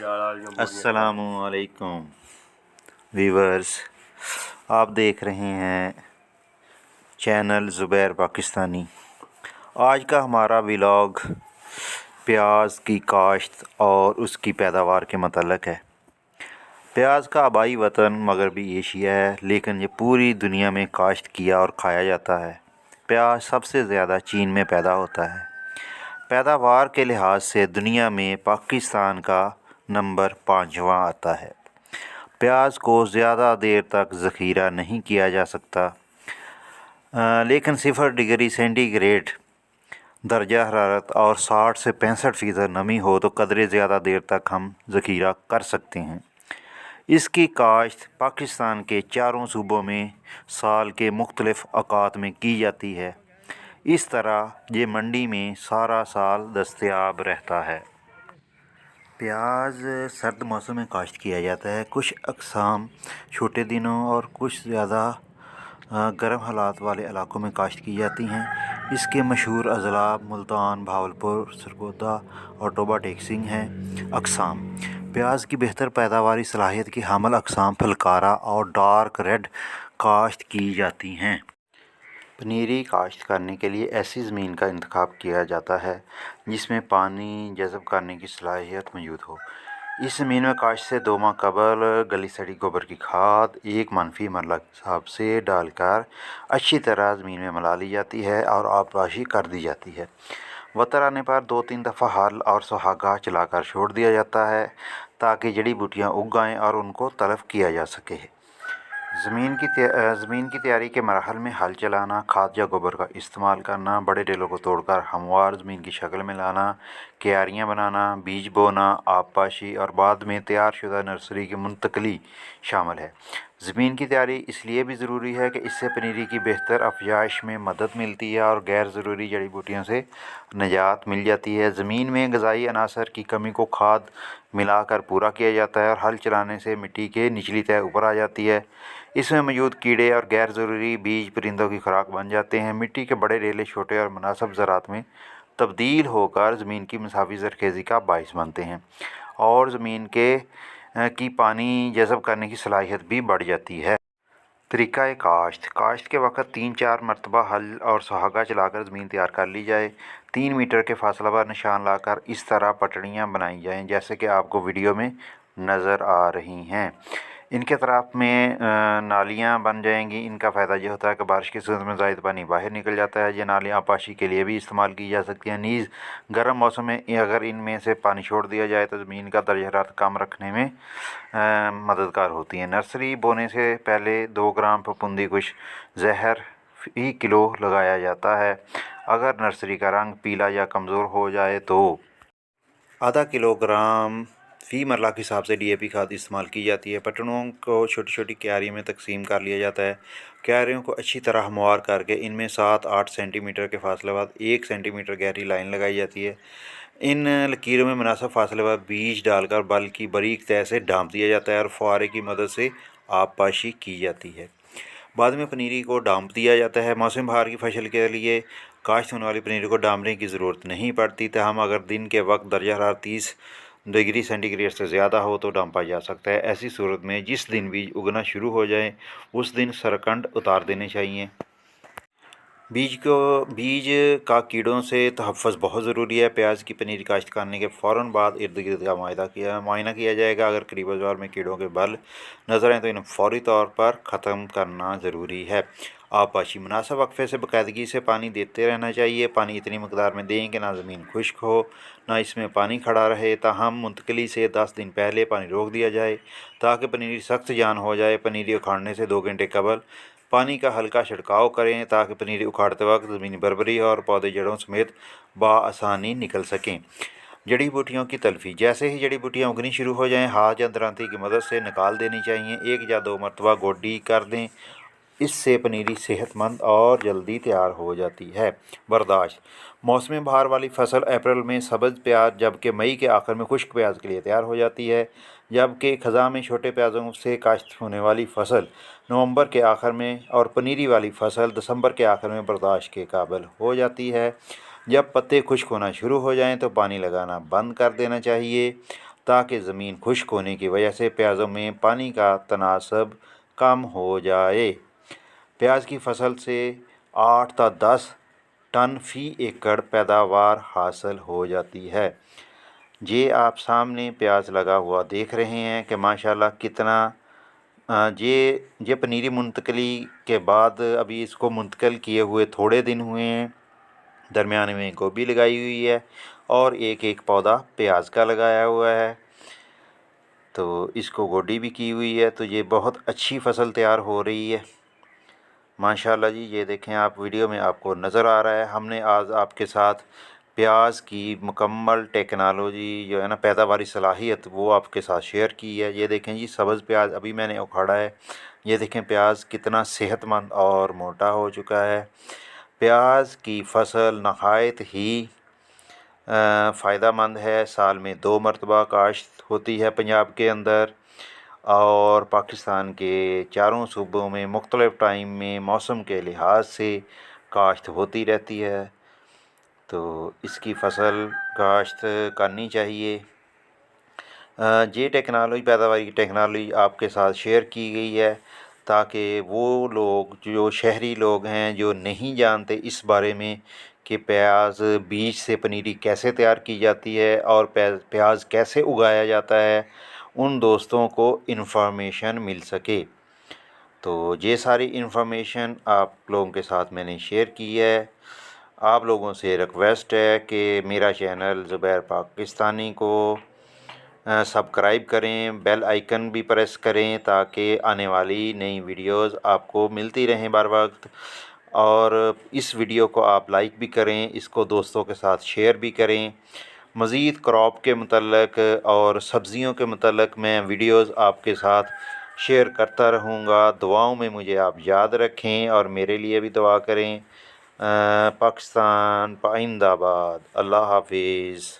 अस्सलामुअलैकुम वीवर्स, आप देख रहे हैं चैनल ज़ुबैर पाकिस्तानी। आज का हमारा व्लॉग प्याज की काश्त और उसकी पैदावार के मतलब है। प्याज का आबाई वतन मगरबी एशिया है, लेकिन ये पूरी दुनिया में काश्त किया और खाया जाता है। प्याज सबसे ज़्यादा चीन में पैदा होता है। पैदावार के लिहाज से दुनिया में पाकिस्तान का नंबर 5वां आता है। प्याज को ज़्यादा देर तक ज़ख़ीरा नहीं किया जा सकता, लेकिन 0 डिग्री सेंटीग्रेड दर्जा हरारत और 60 से 65% नमी हो तो कदरे ज़्यादा देर तक हम ज़ख़ीरा कर सकते हैं। इसकी काश्त पाकिस्तान के चारों सूबों में साल के मुख्तलिफ़ औक़ात में की जाती है। इस तरह ये मंडी में सारा साल दस्तयाब रहता है। प्याज सर्द मौसम में काश्त किया जाता है। कुछ अक़साम छोटे दिनों और कुछ ज़्यादा गर्म हालात वाले इलाकों में काश्त की जाती हैं। इसके मशहूर अज़ला मुल्तान, भावलपुर, सरगोदा और टोबा टेक्सिंग हैं। अक़साम प्याज की बेहतर पैदावारी सलाहियत की हामिल अक़साम फलकारा और डार्क रेड काश्त की जाती हैं। पनीरी काश्त करने के लिए ऐसी ज़मीन का इंतखाब किया जाता है जिसमें पानी जज़ब करने की सलाहियत मौजूद हो। इस ज़मीन में काश्त से 2 माह कबल गली सड़ी गोबर की खाद 1 मनफी मरला के हिसाब से डालकर अच्छी तरह ज़मीन में मिला ली जाती है और आबपाशी कर दी जाती है। वतर आने पर 2-3 दफ़ा हल और सुहागा चलाकर छोड़ दिया जाता है ताकि जड़ी बूटियाँ उग आएँ और उनको तलफ़ किया जा सके। ज़मीन की तैयारी के मराहल में हल चलाना, खाद या गोबर का इस्तेमाल करना, बड़े टेलों को तोड़कर हमवार ज़मीन की शक्ल में लाना, क्यारियाँ बनाना, बीज बोना, आबपाशी और बाद में तैयारशुदा नर्सरी की मुंतकली शामिल है। ज़मीन की तैयारी इसलिए भी ज़रूरी है कि इससे पनीरी की बेहतर अफजाइश में मदद मिलती है और गैर ज़रूरी जड़ी बूटियों से निजात मिल जाती है। ज़मीन में ग़िज़ाई अनासर की कमी को खाद मिलाकर पूरा किया जाता है और हल चलाने से मिट्टी के निचली तह ऊपर आ जाती है। इसमें मौजूद कीड़े और गैर ज़रूरी बीज परिंदों की खुराक बन जाते हैं। मिट्टी के बड़े ढेले छोटे और मुनासिब ज़रात में तब्दील होकर ज़मीन की मुसावी ज़रखेज़ी का बाइस बनते हैं और ज़मीन की पानी जज़ब करने की सलाहियत भी बढ़ जाती है। तरीक़ा काश्त के वक़्त 3-4 मरतबा हल और सुहागा चलाकर ज़मीन तैयार कर ली जाए। 3 मीटर के फासला पर निशान लाकर इस तरह पटड़ियाँ बनाई जाएँ जैसे कि आपको वीडियो में नज़र आ रही हैं। इनके तरफ में नालियाँ बन जाएंगी। इनका फ़ायदा ये होता है कि बारिश की सूरत में ज़ायद पानी बाहर निकल जाता है। ये नालियाँ आबपाशी के लिए भी इस्तेमाल की जा सकती हैं। नीज़ गर्म मौसम में अगर इनमें से पानी छोड़ दिया जाए तो ज़मीन का दर्जा हरारत कम रखने में मददगार होती हैं। नर्सरी बोने से पहले 2 ग्राम फफूंदी कुछ ज़हर फ़ी किलो लगाया जाता है। अगर नर्सरी का रंग पीला या कमज़ोर हो जाए तो आधा किलोग्राम फ़ी मरला के हिसाब से DAP खाद इस्तेमाल की जाती है। पटड़ों को छोटी छोटी क्यारी में तकसीम कर लिया जाता है। क्यारियों को अच्छी तरह हमवार करके इनमें 7-8 सेंटीमीटर के फासले बाद 1 सेंटीमीटर गहरी लाइन लगाई जाती है। इन लकीरों में मुनासिब फासले पर बीज डालकर बल की बारीक तह से ढाँप दिया जाता है और फुहारे की मदद से आबपाशी की जाती है। बाद में पनीरी को ढाँप दिया जाता है। मौसम बहार की फसल के लिए काश्त होने वाली पनीरी को ढाँपने की ज़रूरत नहीं पड़ती। तहम अगर दिन के वक्त दर्जा हरारत 30 डिग्री सेंटीग्रेड से ज़्यादा हो तो ढाँपा जा सकता है। ऐसी सूरत में जिस दिन बीज उगना शुरू हो जाए उस दिन सरकंड उतार देने चाहिए। बीज का कीड़ों से तहफ़्फ़ुज़ बहुत ज़रूरी है। प्याज की पनीरी काश्त करने के फ़ौरन बाद इर्द गिर्द का मुआयना किया जाएगा। अगर करीब बाज़ार में कीड़ों के बल नज़र आएँ तो इन्हें फ़ौरी तौर पर ख़त्म करना ज़रूरी है। आबपाशी मुनासिब वक्फ़े से बाकायदगी से पानी देते रहना चाहिए। पानी इतनी मकदार में दें कि ना ज़मीन खुश्क हो ना इसमें पानी खड़ा रहे। ताहम मुंतकली से 10 दिन पहले पानी रोक दिया जाए ताकि पनीरी सख्त जान हो जाए। पनीरी उखाड़ने से 2 घंटे कबल पानी का हल्का छिड़काव करें ताकि पनीरी उखाड़ते वक्त ज़मीनी बरबरी और पौधे जड़ों समेत बआसानी निकल सकें। जड़ी बूटियों की तलफ़ी जैसे ही जड़ी बूटियाँ उगनी शुरू हो जाएं हाथ या दरांती की मदद से निकाल देनी चाहिए। 1 या 2 मरतबा गोडी कर दें। इससे पनीरी सेहतमंद और जल्दी तैयार हो जाती है। बर्दाश्त मौसम बहार वाली फसल अप्रैल में सब्ज़ प्याज जबकि मई के आखिर में खुश्क प्याज के लिए तैयार हो जाती है। जबकि ख़ज़ां में छोटे प्याज़ों से काश्त होने वाली फसल नवंबर के आखिर में और पनीरी वाली फसल दिसंबर के आखिर में बर्दाश्त के काबिल हो जाती है। जब पत्ते खुश्क होना शुरू हो जाएं तो पानी लगाना बंद कर देना चाहिए। ताकि ज़मीन खुश्क होने की वजह से प्याज़ों में पानी का तनासब कम हो जाए। प्याज की फसल से 8 ता 10 टन फ़ी एकड़ पैदावार हासिल हो जाती है। ये आप सामने प्याज लगा हुआ देख रहे हैं कि माशाल्लाह कितना ये पनीरी मुंतकली के बाद अभी इसको मुंतकिल किए हुए थोड़े दिन हुए हैं। दरमियान में गोभी लगाई हुई है और एक एक पौधा प्याज का लगाया हुआ है, तो इसको गोडी भी की हुई है। तो ये बहुत अच्छी फसल तैयार हो रही है माशाल्लाह जी। ये देखें आप वीडियो में आपको नज़र आ रहा है। हमने आज आपके साथ प्याज की मुकम्मल टेक्नोलॉजी जो है ना, पैदावारी सलाहियत, वो आपके साथ शेयर की है। ये देखें जी, सब्ज़ प्याज अभी मैंने उखाड़ा है। ये देखें प्याज कितना सेहतमंद और मोटा हो चुका है। प्याज की फसल नहायत ही फ़ायदेमंद है। साल में 2 मरतबा काश्त होती है पंजाब के अंदर, और पाकिस्तान के चारों सूबों में मुख्तलिफ़ टाइम में मौसम के लिहाज से काश्त होती रहती है। तो इसकी फसल काश्त करनी चाहिए। ये टेक्नोलॉजी, पैदावारी की टेक्नोलॉजी आपके साथ शेयर की गई है ताकि वो लोग जो शहरी लोग हैं, जो नहीं जानते इस बारे में कि प्याज बीज से पनीरी कैसे तैयार की जाती है और प्याज कैसे उगाया जाता है, उन दोस्तों को इन्फॉर्मेशन मिल सके। तो ये सारी इन्फॉर्मेशन आप लोगों के साथ मैंने शेयर की है। आप लोगों से रिक्वेस्ट है कि मेरा चैनल ज़ुबैर पाकिस्तानी को सब्सक्राइब करें, बेल आइकन भी प्रेस करें ताकि आने वाली नई वीडियोस आपको मिलती रहें बर वक्त। और इस वीडियो को आप लाइक भी करें, इसको दोस्तों के साथ शेयर भी करें। मज़ीद क्रॉप के मतलब और सब्ज़ियों के मतलब मैं वीडियोस आपके साथ शेयर करता रहूँगा। दुआओं में मुझे आप याद रखें और मेरे लिए भी दुआ करें। पाकिस्तान पाइंदाबाद। अल्लाह हाफिज़।